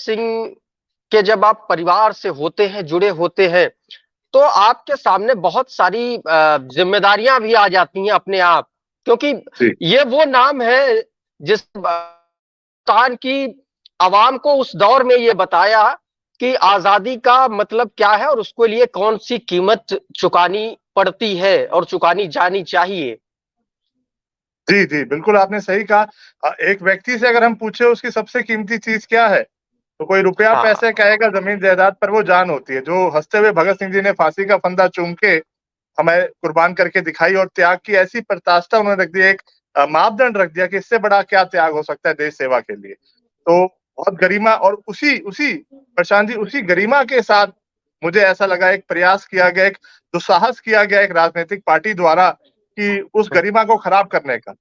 सिंह के जब आप परिवार से होते हैं, जुड़े होते हैं, तो आपके सामने बहुत सारी जिम्मेदारियां भी आ जाती हैं अपने आप, क्योंकि जी ये वो नाम है जिस हिंदुस्तान की आवाम को उस दौर में ये बताया कि आजादी का मतलब क्या है और उसके लिए कौन सी कीमत चुकानी पड़ती है और चुकानी जानी चाहिए। जी जी, बिल्कुल आपने सही कहा। एक व्यक्ति से अगर हम पूछे उसकी सबसे कीमती चीज क्या है, तो कोई रुपया हाँ। पैसे कहेगा, जमीन जायदाद, पर वो जान होती है। जो हंसते हुए भगत सिंह जी ने फांसी का फंदा चूम के हमें कुर्बान करके दिखाई, और त्याग की ऐसी पराकाष्ठा उन्होंने रख दी, एक मापदंड रख दिया कि इससे बड़ा क्या त्याग हो सकता है देश सेवा के लिए। तो बहुत गरिमा, और उसी उसी प्रशांत जी, उसी गरिमा के साथ मुझे ऐसा लगा एक प्रयास किया गया, एक दुस्साहस किया गया एक राजनीतिक पार्टी द्वारा कि उस हम्म। गरिमा को खराब करने का।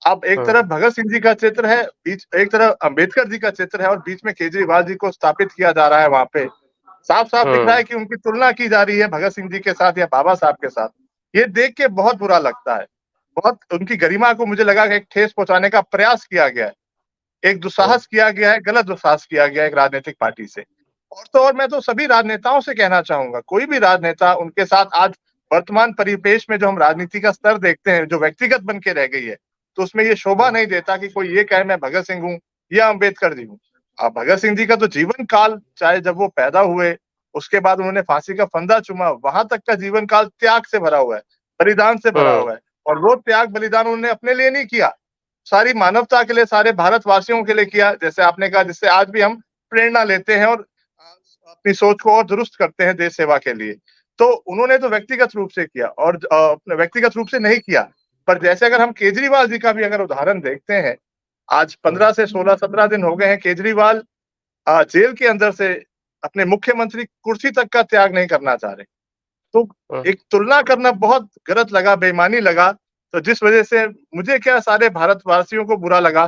अब एक तरफ भगत सिंह जी का चित्र है, बीच एक तरफ अंबेडकर जी का चित्र है, और बीच में केजरीवाल जी को स्थापित किया जा रहा है। वहां पे साफ साफ दिख रहा हम्म। है कि उनकी तुलना की जा रही है भगत सिंह जी के साथ या बाबा साहब के साथ। ये देख के बहुत बुरा लगता है। बहुत उनकी गरिमा को मुझे लगा कि एक ठेस पहुंचाने का प्रयास किया गया है, एक हम्म। दुस्साहस किया गया है, गलत दुस्साहस किया गया है एक राजनीतिक पार्टी से। और तो और मैं तो सभी राजनेताओं से कहना चाहूंगा, कोई भी राजनेता उनके साथ आज वर्तमान परिपेश में जो हम राजनीति का स्तर देखते हैं, जो व्यक्तिगत बन के रह गई है, तो उसमें ये शोभा नहीं देता कि कोई ये कहे मैं भगत सिंह हूँ या अम्बेडकर जी हूँ। भगत सिंह जी का तो जीवन काल, चाहे जब वो पैदा हुए, उसके बाद उन्होंने फांसी का फंदा चूमा, वहां तक का जीवन काल त्याग से भरा हुआ है, बलिदान से भरा हम्म। हुआ है। और वो त्याग बलिदान उन्होंने अपने लिए नहीं किया, सारी मानवता के लिए, सारे भारतवासियों के लिए किया, जैसे आपने कहा, जिससे आज भी हम प्रेरणा लेते हैं और अपनी सोच को और दुरुस्त करते हैं देश सेवा के लिए। तो उन्होंने तो व्यक्तिगत रूप से किया, और व्यक्तिगत रूप से नहीं किया। पर जैसे अगर हम केजरीवाल जी का भी अगर उदाहरण देखते हैं, आज 15 से 16 17 दिन हो गए हैं, केजरीवाल जेल के अंदर से अपने मुख्यमंत्री कुर्सी तक का त्याग नहीं करना चाह रहे। तो हम्म। एक तुलना करना बहुत गलत लगा, बेईमानी लगा। तो जिस वजह से मुझे क्या, सारे भारतवासियों को बुरा लगा।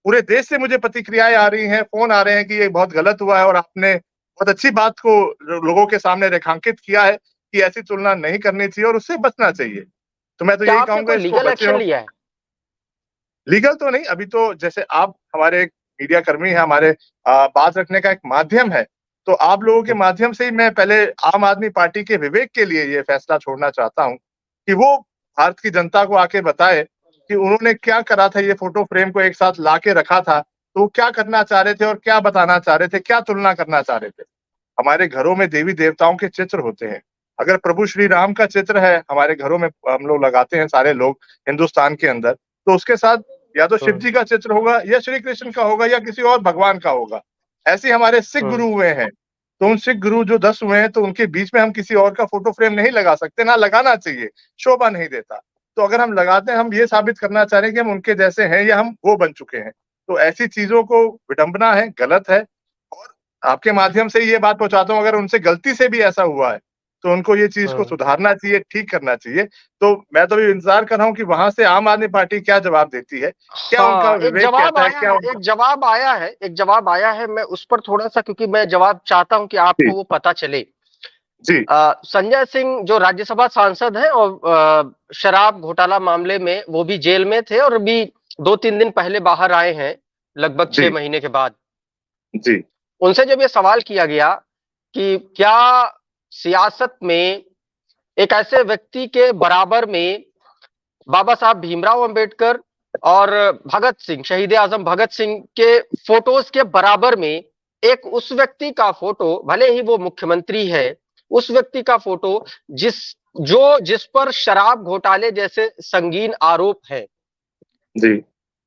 पूरे देश से मुझे प्रतिक्रियाएं आ रही हैं, फोन आ रहे हैं कि ये बहुत गलत हुआ है, और आपने बहुत अच्छी बात को लोगों के सामने रेखांकित किया है कि ऐसी तुलना नहीं करनी चाहिए और उससे बचना चाहिए। तो मैं तो क्या यही आपने कहूंगा, कोई इसको लीगल बचे एक्शन हो। लिया है? लीगल तो नहीं, अभी तो जैसे आप हमारे एक मीडिया कर्मी हैं, हमारे बात रखने का एक माध्यम है, तो आप लोगों के माध्यम से ही मैं पहले आम आदमी पार्टी के विवेक के लिए ये फैसला छोड़ना चाहता हूँ कि वो भारत की जनता को आके बताए कि उन्होंने क्या करा था, ये फोटो फ्रेम को एक साथ ला के रखा था, तो वो क्या करना चाह रहे थे और क्या बताना चाह रहे थे, क्या तुलना करना चाह रहे थे। हमारे घरों में देवी देवताओं के चित्र होते हैं। अगर प्रभु श्री राम का चित्र है हमारे घरों में, हम लोग लगाते हैं सारे लोग हिंदुस्तान के अंदर, तो उसके साथ या तो शिव हम्म। जी का चित्र होगा, या श्री कृष्ण का होगा, या किसी और भगवान का होगा। ऐसे हमारे सिख हम्म। गुरु हुए हैं, तो उन सिख गुरु जो 10 हुए हैं, तो उनके बीच में हम किसी और का फोटो फ्रेम नहीं लगा सकते, ना लगाना चाहिए, शोभा नहीं देता। तो अगर हम लगाते हैं, हम ये साबित करना चाह रहे हैं कि हम उनके जैसे हैं या हम वो बन चुके हैं। तो ऐसी चीजों को विडंबना है, गलत है। और आपके माध्यम से ये बात पहुंचाता हूँ, अगर उनसे गलती से भी ऐसा हुआ है, तो उनको ये चीज को हम्म। सुधारना चाहिए, ठीक करना चाहिए। तो मैं तो भी इंतजार कर रहा हूँ कि वहां से आम आदमी पार्टी क्या जवाब देती है, क्या उनका हाँ, एक विवेक जवाब कहता है, आया क्या है, उनका। एक जवाब आया है, एक जवाब आया है। मैं उस पर थोड़ा सा, क्योंकि मैं जवाब चाहता हूं कि जी आपको वो पता चले। जी संजय सिंह जो राज्यसभा सांसद हैं और शराब घोटाला मामले में वो भी जेल में थे और अभी 2-3 दिन पहले बाहर आए हैं, लगभग जी 6 महीने के बाद। जी उनसे जब ये सवाल किया गया कि क्या सियासत में एक ऐसे व्यक्ति के बराबर में बाबा साहब भीमराव अंबेडकर और भगत सिंह, शहीद आजम भगत सिंह के फोटोज के बराबर में एक उस व्यक्ति का फोटो, भले ही वो मुख्यमंत्री है, उस व्यक्ति का फोटो जिस पर शराब घोटाले जैसे संगीन आरोप है, जी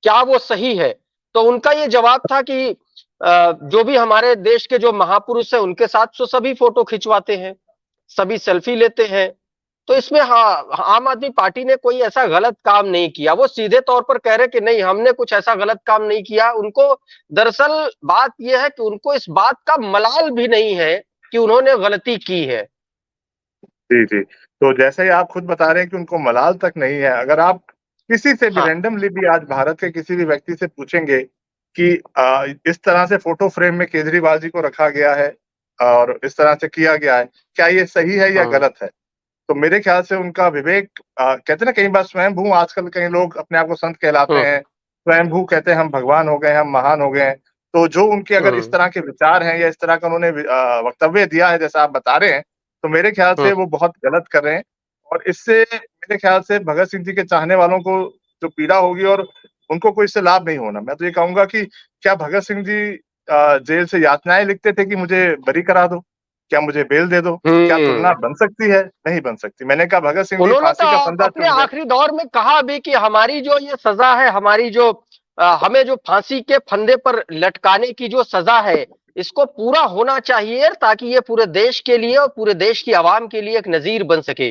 क्या वो सही है? तो उनका ये जवाब था कि जो भी हमारे देश के जो महापुरुष है उनके साथ तो सभी फोटो खिंचवाते हैं, सभी सेल्फी लेते हैं। तो इसमें हाँ, आम आदमी पार्टी ने कोई ऐसा गलत काम नहीं किया। वो सीधे तौर पर कह रहे कि नहीं, हमने कुछ ऐसा गलत काम नहीं किया। उनको दरअसल बात यह है कि उनको इस बात का मलाल भी नहीं है कि उन्होंने गलती की है। जी जी। तो जैसे ही आप खुद बता रहे हैं कि उनको मलाल तक नहीं है, अगर आप किसी से भी हाँ। रैंडमली भी आज भारत के किसी भी व्यक्ति से पूछेंगे कि इस तरह से फोटो फ्रेम में केजरीवाल जी को रखा गया है और इस तरह से किया गया है, क्या ये सही है या हम्म। गलत है, तो मेरे ख्याल से उनका विवेक, कहते हैं ना कई बार स्वयंभू, आजकल कई लोग अपने आप को संत कहलाते हम्म। हैं, स्वयंभू कहते हैं हम भगवान हो गए, हम महान हो गए हैं। तो जो उनके अगर इस हम्म। तरह के विचार हैं या इस तरह का उन्होंने वक्तव्य दिया है जैसा आप बता रहे हैं, तो मेरे ख्याल से वो बहुत गलत कर रहे हैं। और इससे मेरे ख्याल से भगत सिंह जी के चाहने वालों को जो पीड़ा होगी और उनको कोई इससे लाभ नहीं होना। मैं तो ये कहूँगा कि क्या भगत सिंह जी जेल से यातनाएँ लिखते थे कि मुझे बरी करा दो? क्या मुझे बेल दे दो? क्या तुलना हम्म। बन सकती है? नहीं बन सकती। मैंने कहा भगत सिंह जी उन्होंने तो फांसी का फंदा अपने चूम गए। आखिरी दौर में कहा भी कि हमारी जो ये सजा है, हमारी जो हमें जो फांसी के फंदे पर लटकाने की जो सजा है, इसको पूरा होना चाहिए ताकि ये पूरे देश के लिए और पूरे देश की आवाम के लिए एक नजीर बन सके।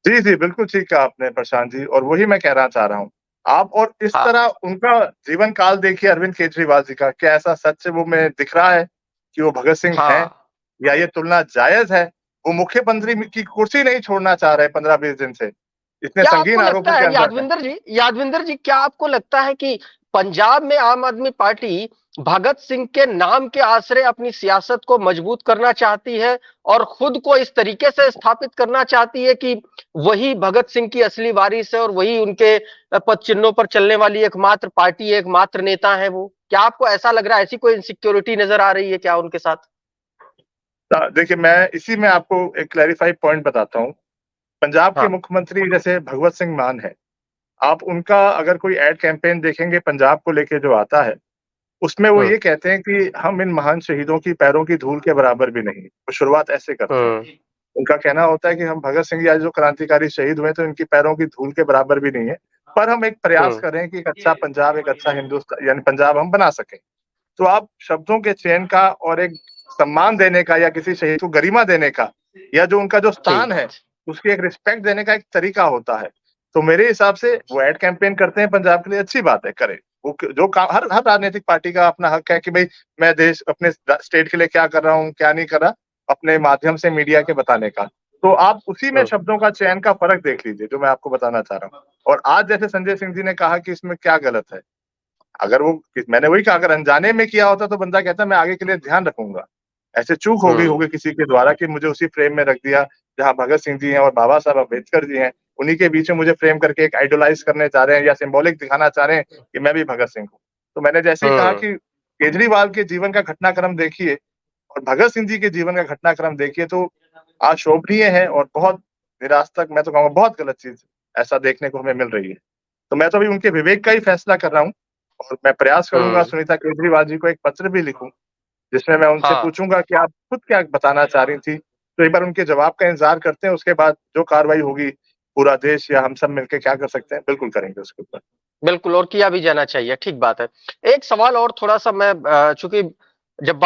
जी, जी, बिल्कुल ठीक कहा आपने प्रशांत जी और वही मैं कहना चाह रहा हूँ। आप और इस हाँ। तरह उनका जीवन काल देखिए अरविंद केजरीवाल जी का, क्या ऐसा सच वो में दिख रहा है कि वो भगत सिंह हैं? हाँ। या ये तुलना जायज़ है? वो मुख्यमंत्री की कुर्सी नहीं छोड़ना चाह रहे 15-20 दिन से। इतने क्या संगीन आपको लगता आरोपों के है अंदर हैं। यादविंदर जी, क्या आपको लगता है कि पंजाब में आम आदमी पार्टी भगत सिंह के नाम के आश्रय अपनी सियासत को मजबूत करना चाहती है और खुद को इस तरीके से स्थापित करना चाहती है कि वही भगत सिंह की असली वारिस है और वही उनके पद चिन्हों पर चलने वाली एकमात्र पार्टी है, एकमात्र नेता है वो? क्या आपको ऐसा लग रहा है, ऐसी कोई इनसिक्योरिटी नजर आ रही है क्या उनके साथ? देखिए मैं इसी में आपको एक क्लैरिफ़ाई पॉइंट बताता हूँ। पंजाब के हाँ। मुख्यमंत्री जैसे भगवत सिंह मान हैं। आप उनका अगर कोई एड कैंपेन देखेंगे पंजाब को लेके जो आता है, उसमें वो हम्म। ये कहते हैं कि हम इन महान शहीदों की पैरों की धूल के बराबर भी नहीं। वो शुरुआत ऐसे करते हैं। हम्म। उनका कहना होता है कि हम भगत सिंह या जो क्रांतिकारी शहीद हुए तो इनकी पैरों की धूल के बराबर भी नहीं है। पर हम एक प्रयास हम्म। कर रहे हैं कि एक अच्छा पंजाब, एक अच्छा यानी पंजाब हम बना सकें। तो आप शब्दों के चयन का और एक सम्मान देने का या किसी शहीद को गरिमा देने का या जो उनका जो ठीक स्थान है, बात। उसकी एक रिस्पेक्ट देने का एक तरीका होता है। तो मेरे हिसाब से वो एड कैंपेन करते हैं पंजाब के लिए अच्छी बात है, करें। वो जो काम हर हर राजनीतिक पार्टी का अपना हक है कि भई मैं देश अपने स्टेट के लिए क्या कर रहा हूँ, क्या नहीं कर रहा, अपने माध्यम से मीडिया के बताने का। तो आप उसी में हम्म। शब्दों का चयन का फ़र्क देख लीजिए, जो मैं आपको बताना चाह रहा हूँ। और आज जैसे संजय सिंह जी ने कहा कि इसमें क्या गलत है? अगर वो मैंने वही कहा अगर अनजाने में किया होता तो बंदा कहता मैं आगे के लिए ध्यान रखूँगा। ऐसे चूक हो गई हम्म। होगी किसी के द्वारा कि मुझे उसी फ्रेम में रख दिया, जहाँ भगत सिंह जी हैं और बाबा साहब अम्बेडकर जी हैं। उन्हीं के बीच में मुझे फ्रेम करके एक आइडोलाइज़ करने चाह रहे हैं या सिम्बॉलिक दिखाना चाह रहे हैं कि मैं भी भगत सिंह हूँ। तो मैंने जैसे ही कहा हम्म। कि केजरीवाल के जीवन का घटनाक्रम देखिए और भगत सिंह जी के जीवन का घटनाक्रम देखिए तो अशोभनीय है और बहुत निरासक मैं तो कहूँगा बहुत गलत चीज़ ऐसा देखने को हमें मिल रही है। तो मैं तो अभी उनके विवेक का ही फैसला कर रहा हूँ और मैं प्रयास करूँगा हम्म। सुनीता केजरीवाल जी को एक पत्र भी लिखूँ, जिसमें मैं उनसे हाँ। पूछूँगा कि आप खुद क्या बताना चाह रही थी? तो एक बार उनके जवाब का इंतज़ार करते हैं, उसके बाद जो कार्रवाई होगी, पूरा देश या हम सब मिलके क्या कर सकते हैं, बिल्कुल करेंगे उसके ऊपर। बिल्कुल, और किया भी जाना चाहिए, ठीक बात है। एक सवाल और थोड़ा-सा मैं चूँकि जब